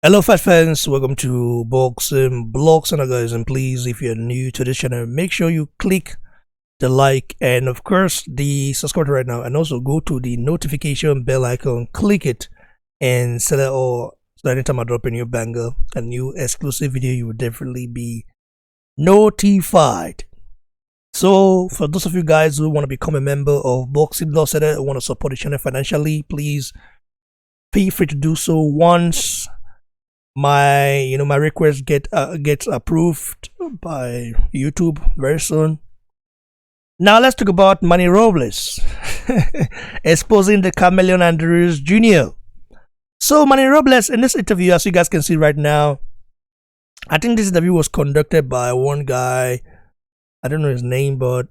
Hello, fight fans. Welcome to Boxing Blogs and guys. And please, if you're new to this channel, make sure you click the like and, of course, the subscribe right now. And also go to the notification bell icon, click it, and set it all so that anytime I drop a new banger, a new exclusive video, you will definitely be notified. So, for those of you guys who want to become a member of Boxing Blogs and want to support the channel financially, please feel free to do so once my request gets approved by YouTube very soon. Now let's talk about Manny Robles exposing the Chameleon and Ruiz Jr. So Manny Robles in this interview, as you guys can see right now, I think this interview was conducted by one guy. I don't know his name, but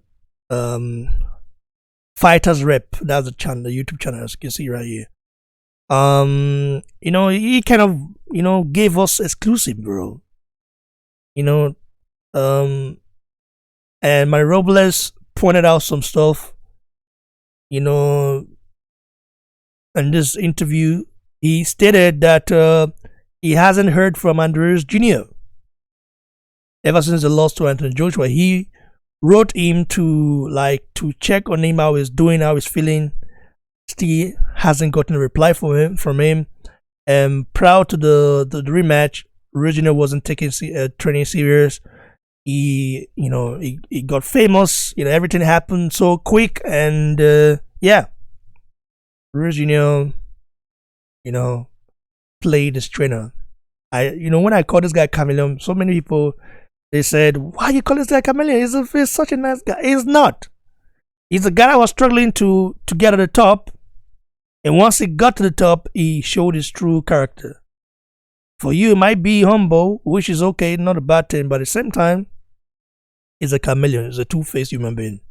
Fighters Rep. That's the channel, the YouTube channel, as you can see right here. He kind of gave us exclusive, bro. And my Robles pointed out some stuff, in this interview. He stated that he hasn't heard from Andrews Jr. ever since the loss to Anthony Joshua. He wrote him to check on him, how he's doing, how he's feeling. Still hasn't gotten a reply from him. And prior to the rematch, Regina wasn't taking training serious. He got famous. Everything happened so quick, and yeah, Regina, played this trainer. When I called this guy Chameleon, so many people they said, "Why you call this guy Chameleon? He's such a nice guy." He's not. He's a guy that was struggling to get to the top. And once he got to the top, he showed his true character. For you, it might be humble, which is okay, not a bad thing, but at the same time, he's a chameleon, he's a two-faced human being.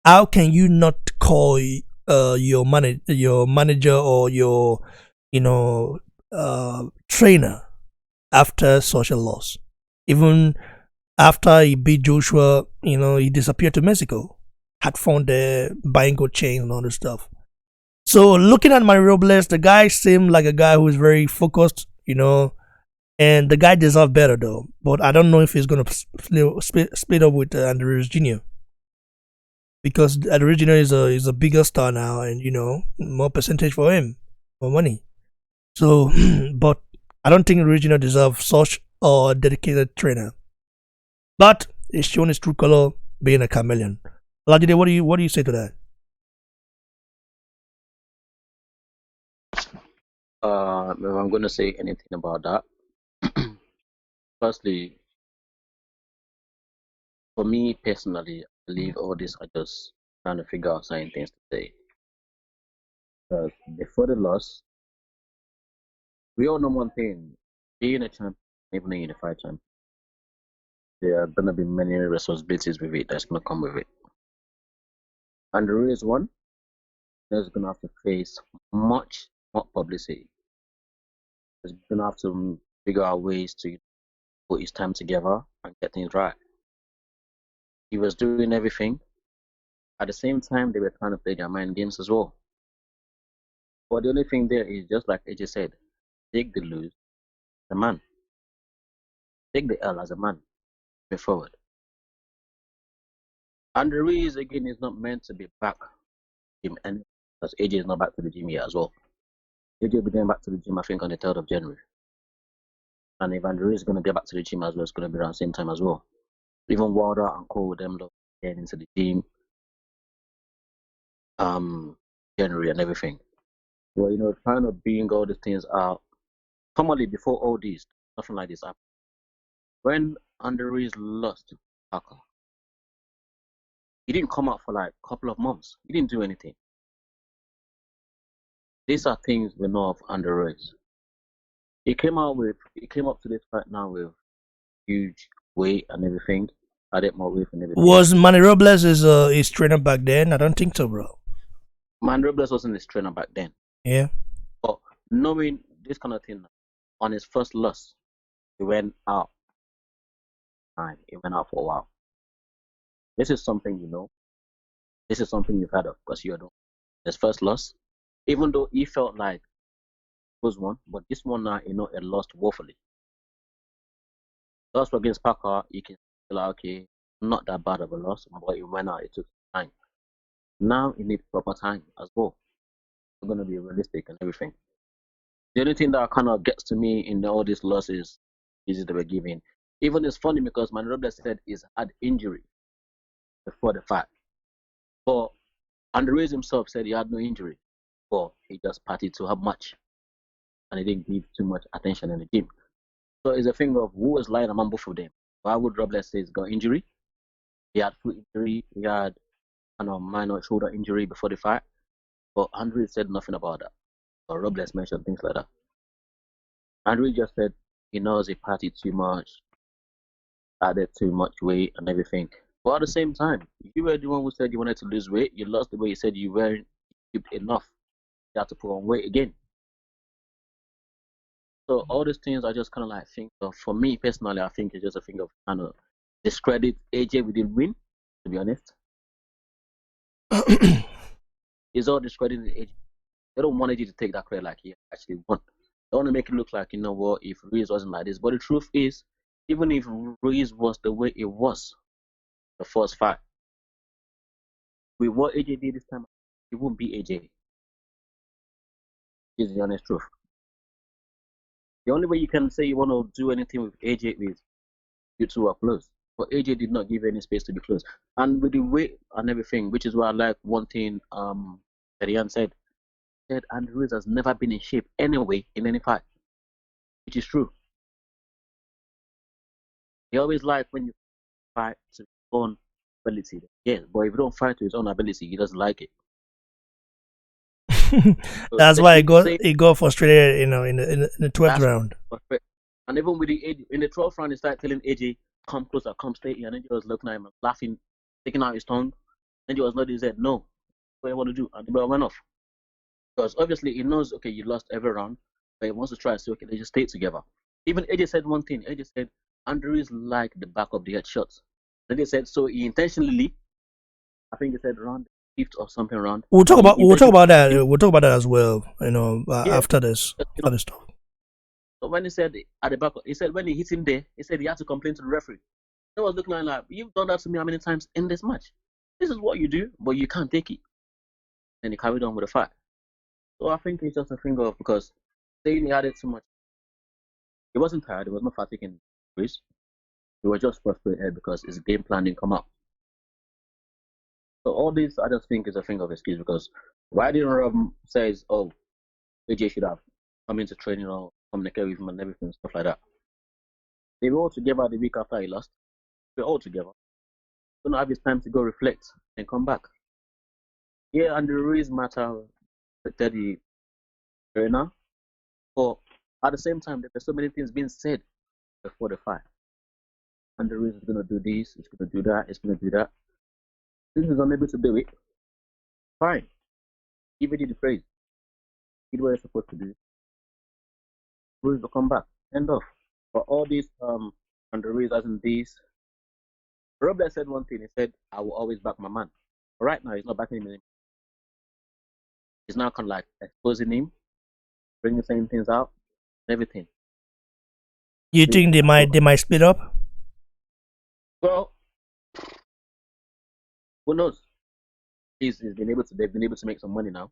How can you not call your manager or your trainer after such a loss? Even after he beat Joshua, he disappeared to Mexico, had fun there, buying gold chains and all this stuff. So looking at Manny Robles, the guy seemed like a guy who is very focused, and the guy deserves better though. But I don't know if he's gonna split up with Andrews Jr. because Andrews Jr. is a bigger star now, and more percentage for him, more money. So, but I don't think Andrews Jr. deserves such a dedicated trainer. But he's shown his true color, being a chameleon. Lajide, what do you say to that? If I'm going to say anything about that, firstly, for me personally, I believe all this are just trying to figure out certain things to say. Because before the loss, we all know one thing: being a champion, even a unified champion, there are going to be many responsibilities with it that's going to come with it. And the Ruiz one, there's going to have to face much more publicity. He's going to have to figure out ways to put his time together and get things right. He was doing everything. At the same time, they were trying to play their mind games as well. But the only thing there is just like AJ said, take the lose as a man. Take the L as a man. Move forward. And the Ruiz again is not meant to be back gym, and because AJ is not back to the gym yet as well. AJ will be going back to the gym, I think, on the 3rd of January. And if Andrew is going to get back to the gym as well, it's going to be around the same time as well. Even Wilder and Cole, them getting into the gym, January and everything. Well, trying to bring all these things out. Formally, before all this, nothing like this happened. When Andrew lost to Parker, he didn't come out for like a couple of months. He didn't do anything. These are things we know of Andrew. He came up to this fight now with huge weight and everything. Added more weight and everything. Was Manny Robles his trainer back then? I don't think so, bro. Manny Robles wasn't his trainer back then. Yeah. But knowing this kind of thing, on his first loss, he went out. He went out for a while. This is something you know. This is something you've heard of because you're doing his first loss. Even though he felt like was one, but this one now, it lost woefully. Lost against Parker, you can feel like, okay, not that bad of a loss, but it went out, it took time. Now it needs proper time as well. We're gonna be realistic and everything. The only thing that kind of gets to me in all these losses is they were giving. Even it's funny because Manny Robles said he's had injury before the fight. But and Ruiz himself said he had no injury, but he just partied too much and he didn't give too much attention in the gym. So it's a thing of who was lying among both of them. Why would Robles say he's got injury? He had foot injury, he had minor shoulder injury before the fight, but Andre said nothing about that. Or Robles mentioned things like that. Andre just said he knows he partied too much, added too much weight and everything. But at the same time, you were the one who said you wanted to lose weight. You lost the weight. You said you weren't enough. You had to put on weight again. So all these things I just kind of like think of. For me personally, I think it's just a thing of kind of discredit AJ. We didn't win, to be honest. It's all discrediting AJ. They don't want AJ to take that credit like he actually won. They want to make it look like, you know what, if Ruiz wasn't like this. But the truth is, even if Ruiz was the way it was, the first fight, with what AJ did this time, it won't be AJ. Is the honest truth. The only way you can say you want to do anything with AJ is you two are close. But AJ did not give any space to be close. And with the weight and everything, which is why I like one thing that Ian said Andy Ruiz has never been in shape anyway in any fight. Which is true. He always like when you fight to his own ability. Yes, but if you don't fight to his own ability, he doesn't like it. So that's why he got frustrated, in the 12th round. And even with in the 12th round, he started telling AJ, "Come closer, come stay here." And then he was looking at him, laughing, taking out his tongue. Then he was nodding his head, "No, what you want to do?" And the brother went off because obviously he knows, okay, you lost every round, but he wants to try to say, okay, they just stay together. Even AJ said one thing. AJ said Andrew is like the back of the head shots. Then they said so he intentionally, I think he said round fifth or something round. We'll talk about that. We'll talk about that as well. After this talk. So when he said at the back, he said when he hit him there, he said he had to complain to the referee. He was looking like, "You've done that to me how many times in this match? This is what you do, but you can't take it." And he carried on with the fight. So I think it's just a thing of, because saying he had it too much, he wasn't tired. He was not fatiguing Ruiz. He was just frustrated because his game plan didn't come out. So all this, I just think, is a thing of excuse, because why didn't Rob says, "Oh, AJ should have come into training or communicate with him and everything," stuff like that. They were all together the week after he lost. We're all together. Don't have his time to go reflect and come back. Yeah, and the Ruiz matter affected the arena, but at the same time, there were so many things being said before the fight. And the Ruiz is gonna do this, it's gonna do that, it's gonna do that. Since he's unable to do it, fine. Give it the praise. Did what you're supposed to do. Ruiz will come back. End of. But all this and the Ruiz as in this. Robles said one thing, he said, "I will always back my man." But right now he's not backing him anymore. He's now kind of like exposing him, bringing certain things out, everything. You think they might split up? Well, who knows? They've been able to make some money now.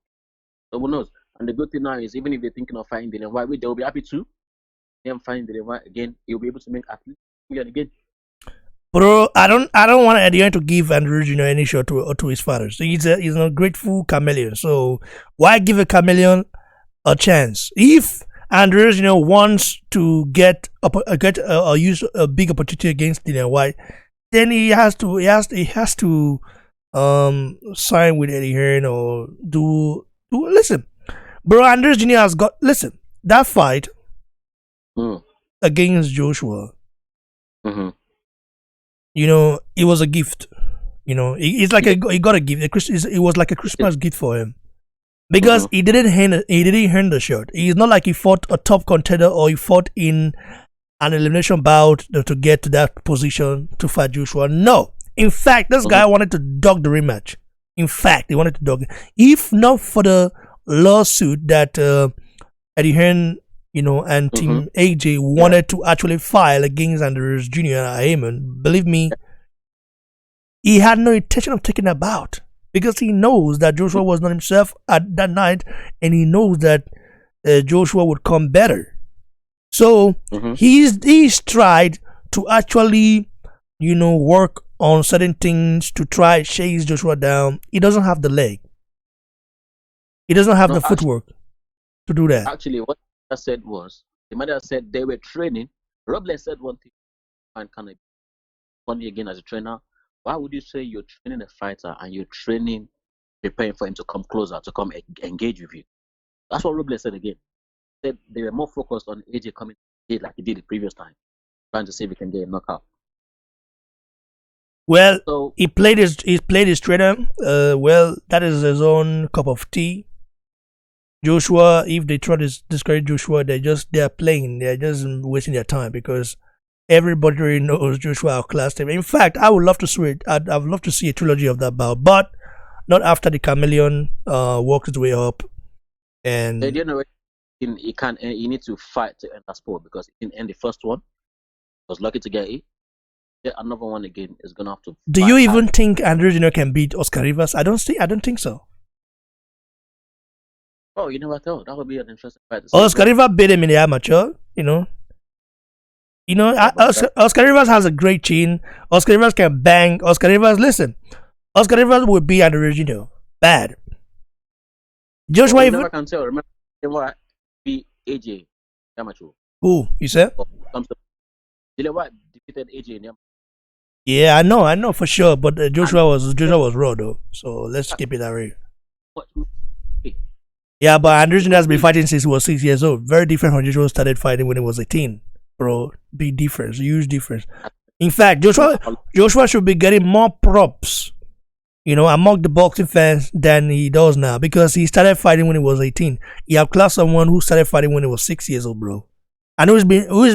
So who knows? And the good thing now is, even if they're thinking of fighting Dillian White, they'll be happy too. Them fighting Dillian White again, he'll be able to make at least $1 million again. Bro, I don't want Adrian to give Andrew any shot to his father. So he's a grateful chameleon. So why give a chameleon a chance? If Andrews, wants to use a big opportunity against Dillian White, then he has to sign with Eddie Hearn or do listen. Bro, Andrews Jr. has got that fight against Joshua. Mm-hmm. It was a gift. It's like he got a gift. It was like a Christmas gift for him, because he didn't hand the shot. It's not like he fought a top contender or he fought in an elimination bout to get to that position to fight Joshua. No, in fact, this guy wanted to dog the rematch. In fact, he wanted to dog it. If not for the lawsuit that Eddie Hearn, and Mm-hmm. Team AJ Yeah. wanted to actually file against Andrews Jr. and Heyman, believe me, he had no intention of taking a bout because he knows that Joshua was not himself at that night, and he knows that Joshua would come better. So Mm-hmm. he's tried to actually, work on certain things to try chase Joshua down. He doesn't have the leg. He doesn't have No, the footwork to do that. what I said was the manager said they were training. Robles said one thing and kind of funny again as a trainer. Why would you say you're training a fighter and you're training, preparing for him to come closer, to come engage with you? That's what Robles said again. Said they were more focused on AJ coming like he did the previous time, trying to see if he can get a knockout. Well, So he played his trainer. Well, that is his own cup of tea. Joshua, if they try to discourage Joshua, they're playing. They're just wasting their time because everybody already knows Joshua outclassed him. In fact, I would love to see it. I'd love to see a trilogy of that bout, but not after the Chameleon walks his way up. they And didn't know he can he needs to fight to end that sport because he can end the first one. Was lucky to get it. Get another one again is gonna have to do you fight hard. even think Andrew Jr. can beat Oscar Rivas? I don't see. I don't think so. Oh, you know what though? That would be an interesting fight to see. Oscar But Rivas beat him in the amateur. yeah, but Oscar Rivas has a great chin. Oscar Rivas can bang. Oscar Rivas, listen. Oscar Rivas would be an original. Bad. Joshua you even. never can tell. Remember, what beat AJ Yamacho. Who, you said? Or comes to Dillian White defeated AJ in Yamacho. Yeah, I know for sure. But And Joshua was raw though. So let's keep it that way. what Yeah, but Andrew Jr. has been fighting since he was 6 years old. Very different from Joshua started fighting when he was 18. Bro, big difference, huge difference. In fact, Joshua should be getting more props, among the boxing fans than he does now because he started fighting when he was 18. He outclassed someone who started fighting when he was 6 years old, bro. And who's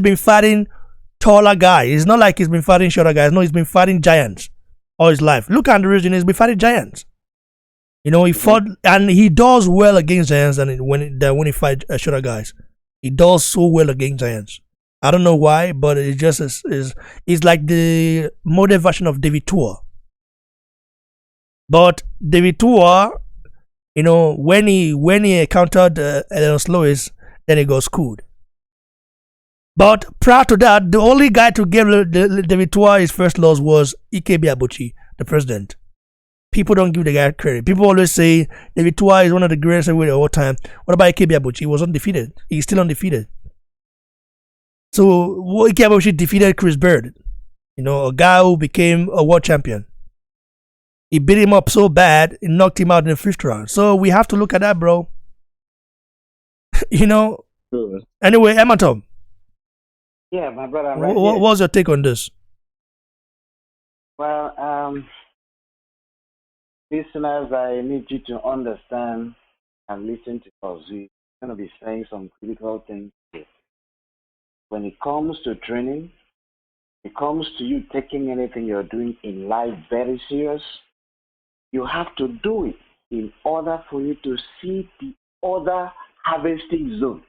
been fighting taller guys. It's not like he's been fighting shorter guys. No, he's been fighting giants all his life. Look at the region, he's been fighting giants. He mm-hmm. fought and he does well against giants than when he fight shorter guys. He does so well against giants. I don't know why, but it just is it's like the modern version of David Tour. But David Tour, when he encountered Eleanor Lewis, then he got schooled. But prior to that, the only guy to give David Tour his first loss was Ikebi Abuchi, the president. People don't give the guy credit. People always say David Tour is one of the greatest heavyweights of all time. What about Ikebi Abuchi? He was undefeated. He's still undefeated. So Ikebi Abuchi defeated Chris Bird, a guy who became a world champion. He beat him up so bad, it knocked him out in the fifth round. So we have to look at that, bro. you know. Sure. Anyway, Emma Tom, Yeah, my brother, I'm right what here. was your take on this? Well, listeners, I need you to understand and listen to us. We're going to be saying some critical things here. When it comes to training, it comes to you taking anything you're doing in life very serious, you have to do it in order for you to see the other harvesting zone.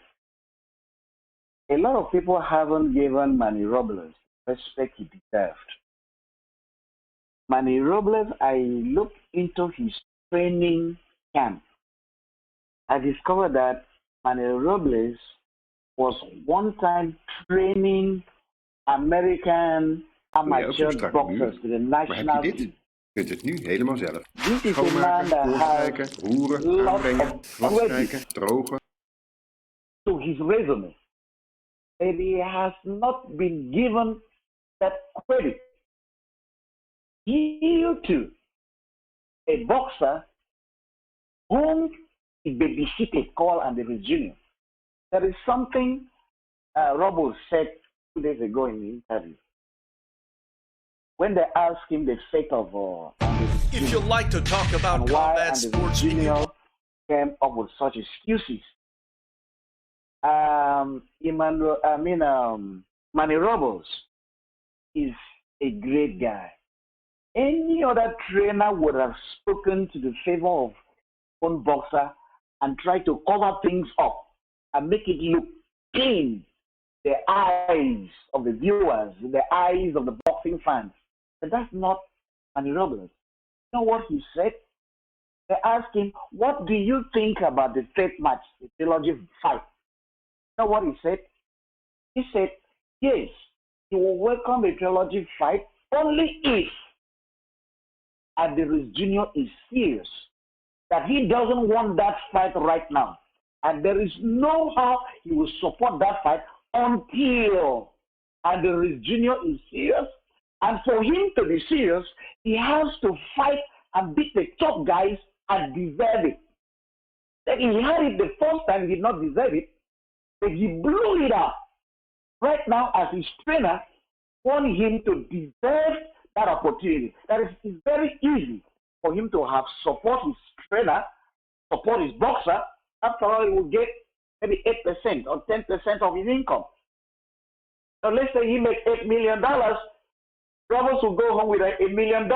A lot of people haven't given Manny Robles the respect he deserved. Manny Robles, I looked into his training camp. I discovered that Manny Robles was one time training American Doe jij ook zo'n amateur strakke boxers muur? to the Maar heb je national dit? team. Je kunt het nu helemaal zelf. This is a man Schoonmaken, that has voorstrijken, roeren, lots aanbrengen, of credit gladstrijken, drogen. to his resume, but he has not been given that credit due to a boxer whom he babysitted, called Andrew Jr. There is something Robles said 2 days ago in the interview. When they asked him the fate of If you like to talk about and why combat Andrew sports, Jr. came up with such excuses, Manny Robles is a great guy. Any other trainer would have spoken to the favor of one boxer and tried to cover things up and make it look clean. The eyes of the viewers, the eyes of the boxing fans. But that's not Manny Robles. You know what he said? They asked him, what do you think about the third match, the trilogy fight? You know what he said? He said, yes, he will welcome a trilogy fight only if Ruiz Jr. is serious, that he doesn't want that fight right now. And there is no how he will support that fight until Ruiz Jr. is serious. And for him to be serious, he has to fight and beat the top guys and deserve it. Then he had it the first time, he did not deserve it, but he blew it up. Right now, as his trainer, want him to deserve that opportunity. That is, it's very easy for him to have support his trainer, support his boxer. After all, he will get maybe 8% or 10% of his income. So let's say he makes $8 million, Robles will go home with $1 million.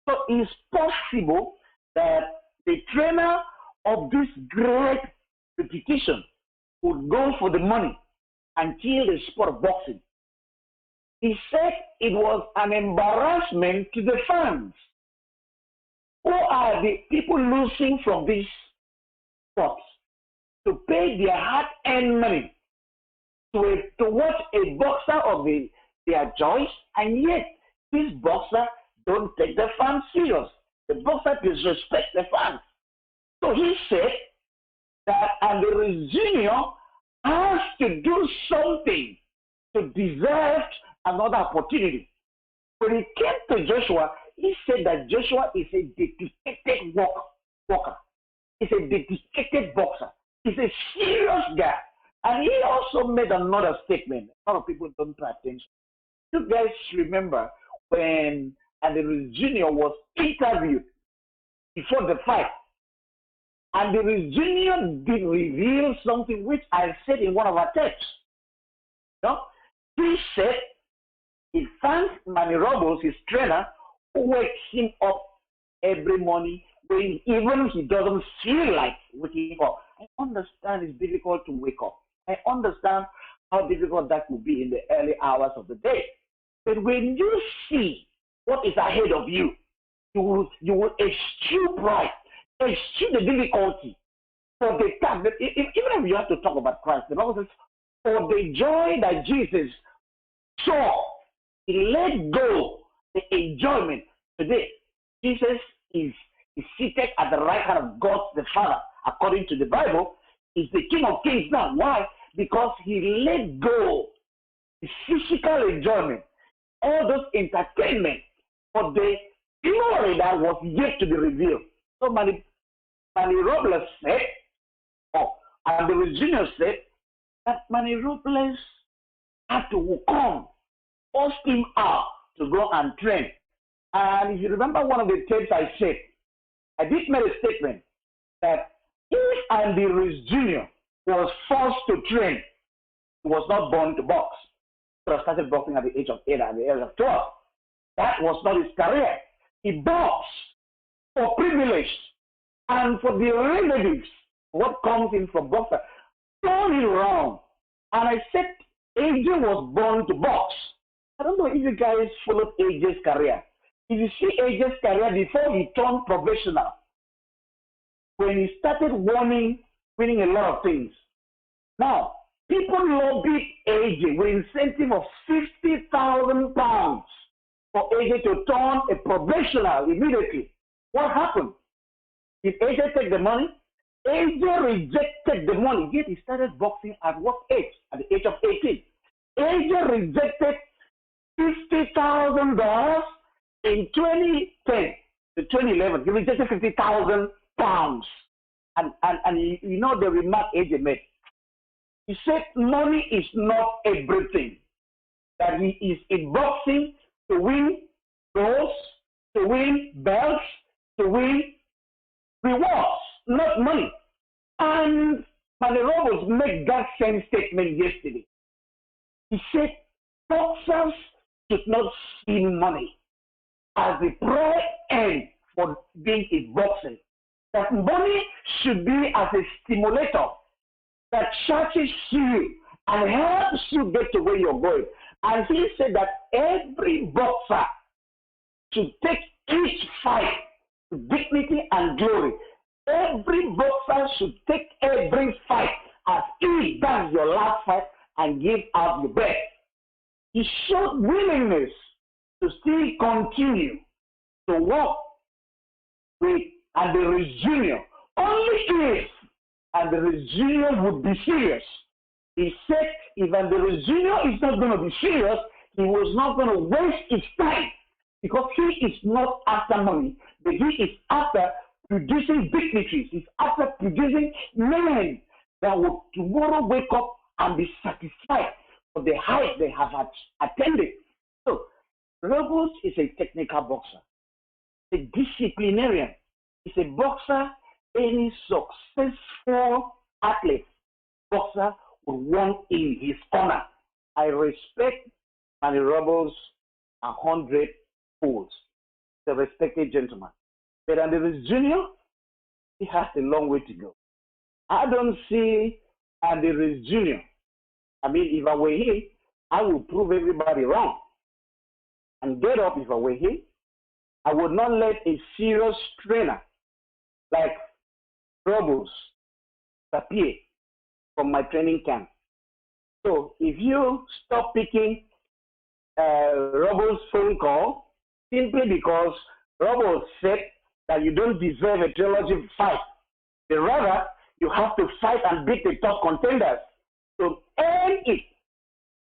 So it's possible that the trainer of this great repetition would go for the money and kill the sport of boxing. He said it was an embarrassment to the fans. Who are the people losing from these sports? To pay their hard-earned money to watch a boxer of their choice, and yet this boxer don't take the fans serious. The boxer disrespects the fans. So he said that Ruiz Jr. has to do something to deserve another opportunity. When it came to Joshua, he said that Joshua is a dedicated worker. He's a dedicated boxer. He's a serious guy. And he also made another statement. A lot of people don't pay attention. You guys remember when Ruiz Jr. was interviewed before the fight. Ruiz Jr. did reveal something which I said in one of our texts. No? He said he thanks Manny Robles, his trainer, who wakes him up every morning when even he doesn't feel like waking up. I understand it's difficult to wake up. I understand how difficult that would be in the early hours of the day. But when you see what is ahead of you, you will eschew pride, eschew the difficulty for the time. But even if you have to talk about Christ, the Bible says, for the joy that Jesus saw, he let go the enjoyment. Today, Jesus is seated at the right hand of God the Father, according to the Bible. Is the King of Kings now. Why? Because he let go the physical enjoyment, all those entertainment for the glory that was yet to be revealed. So Manny Robles said, and the Virginia said, that Manny Robles had to come, force him out to go and train. And if you remember one of the tapes I said, I did make a statement that if Andy Ruiz Jr. was forced to train, he was not born to box. He started boxing at the age of 8, at the age of 12. That was not his career. He boxed for privilege and for the relatives, what comes in from boxer. Turn it around. And I said AJ was born to box. I don't know if you guys followed AJ's career. If you see AJ's career before he turned professional, when he started winning a lot of things. Now, people lobbied AJ with incentive of £50,000 for AJ to turn a professional immediately. What happened? Did AJ take the money? AJ rejected the money, yet he started boxing at what age? At the age of 18. AJ rejected $50,000 in 2010 to 2011. He rejected £50,000. And you know the remark AJ made. He said money is not everything. That he is in boxing to win goals, to win belts, to win rewards, not money. And Manny Robles made that same statement yesterday. He said boxers should not see money as the price end for being in boxing. That money should be as a stimulator that charges you and helps you get to where you're going. And he said that every boxer should take each fight with dignity and glory. Every boxer should take every fight as if that's your last fight and give out your best. He showed willingness to still continue to work with Ruiz Jr. only if Ruiz Jr. would be serious. He said if Ruiz Jr. is not going to be serious, he was not going to waste his time because he is not after money, but he is after producing dignitaries. He's after producing men that will tomorrow wake up and be satisfied for the height they have attended. So, Robles is a technical boxer, a disciplinarian. He's a boxer any successful athlete, boxer would want in his corner. I respect Manny Robles 100 folds. The respected gentleman. But Ruiz Jr., he has a long way to go. I don't see Ruiz Jr. I mean, if I were him, I would prove everybody wrong and get up. If I were him, I would not let a serious trainer like Robles appear from my training camp. So if you stop picking Robles' phone call simply because Robles said that you don't deserve a trilogy fight, but rather you have to fight and beat the top contenders to earn it.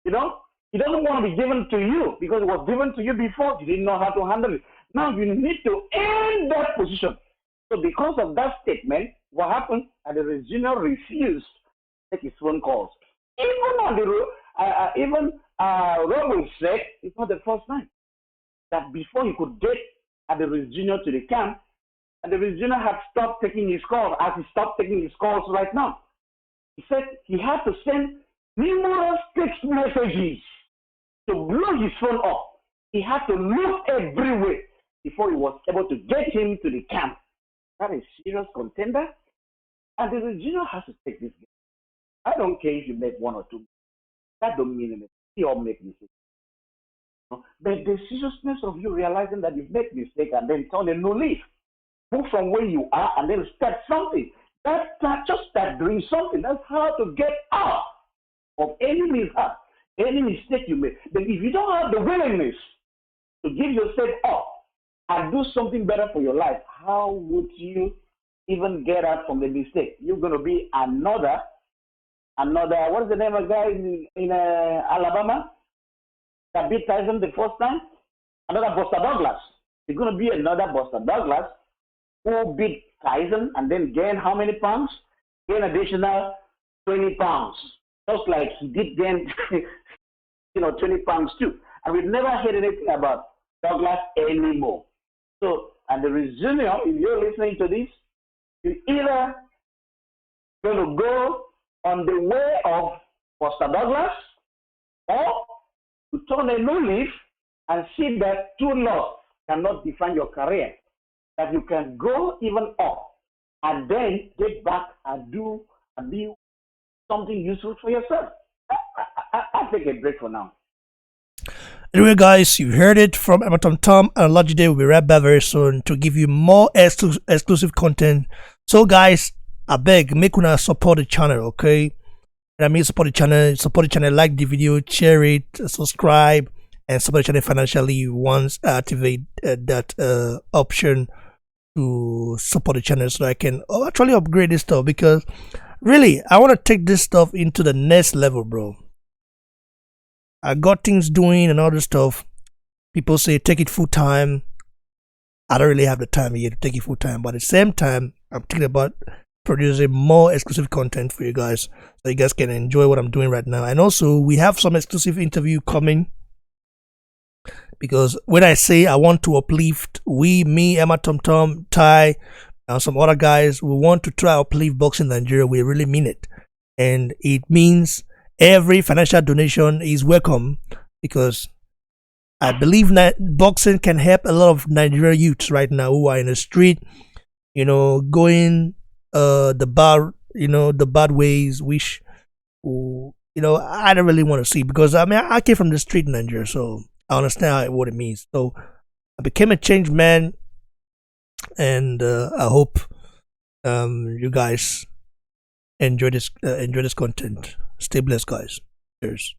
You know, it doesn't want to be given to you because it was given to you before. You didn't know how to handle it. Now you need to earn that position. So because of that statement, what happened? And the regional refused to take his phone calls. Even Ruiz said it's not the first time that before he could get the regional to the camp, and the regional had stopped taking his calls as he stopped taking his calls right now. He said he had to send numerous text messages to blow his phone up. He had to look everywhere before he was able to get him to the camp. That is a serious contender, and the regional has to take this game. I don't care if you make one or two. That don't mean anything. You all make mistakes. But the seriousness of you realizing that you've made mistake and then turn a new leaf, move from where you are and then start something. Just start doing something. That's how to get out of any mishap, any mistake you make. But if you don't have the willingness to give yourself up and do something better for your life, how would you even get out from the mistake? You're going to be another, what is the name of the guy in Alabama that beat Tyson the first time? Another Buster Douglas. You're going to be another Buster Douglas who beat Tyson and then gain how many pounds? Gain additional 20 pounds. Just like he did gain 20 pounds too. And we've never heard anything about Douglas anymore. So, and the resume, if you're listening to this, you're either going to go on the way of Buster Douglas or to turn a new leaf and see that two laws cannot define your career. That you can go even up and then get back and do and be something useful for yourself. I'll take a break for now. Anyway, guys, you heard it from Amatom Tom and Logide. We'll be right back very soon to give you more exclusive content. So, guys, I beg, make una support the channel, okay? I mean, support the channel, like the video, share it, subscribe, and support the channel financially once I activate that option to support the channel so I can actually upgrade this stuff, because really, I want to take this stuff into the next level, bro. I got things doing and all this stuff. People say take it full time. I don't really have the time yet to take it full time, but at the same time, I'm thinking about producing more exclusive content for you guys so you guys can enjoy what I'm doing right now. And also, we have some exclusive interview coming, because when I say I want to uplift, me, Emma Tom, Ty, and some other guys, we want to try uplift boxing in Nigeria. We really mean it, and it means every financial donation is welcome, because I believe that boxing can help a lot of Nigerian youths right now who are in the street, going the bar, the bad ways, which I don't really want to see, because I mean I came from the street in Nigeria, so I understand what it means. So I became a changed man, and I hope you guys enjoy this content. Stay blessed, guys. Cheers.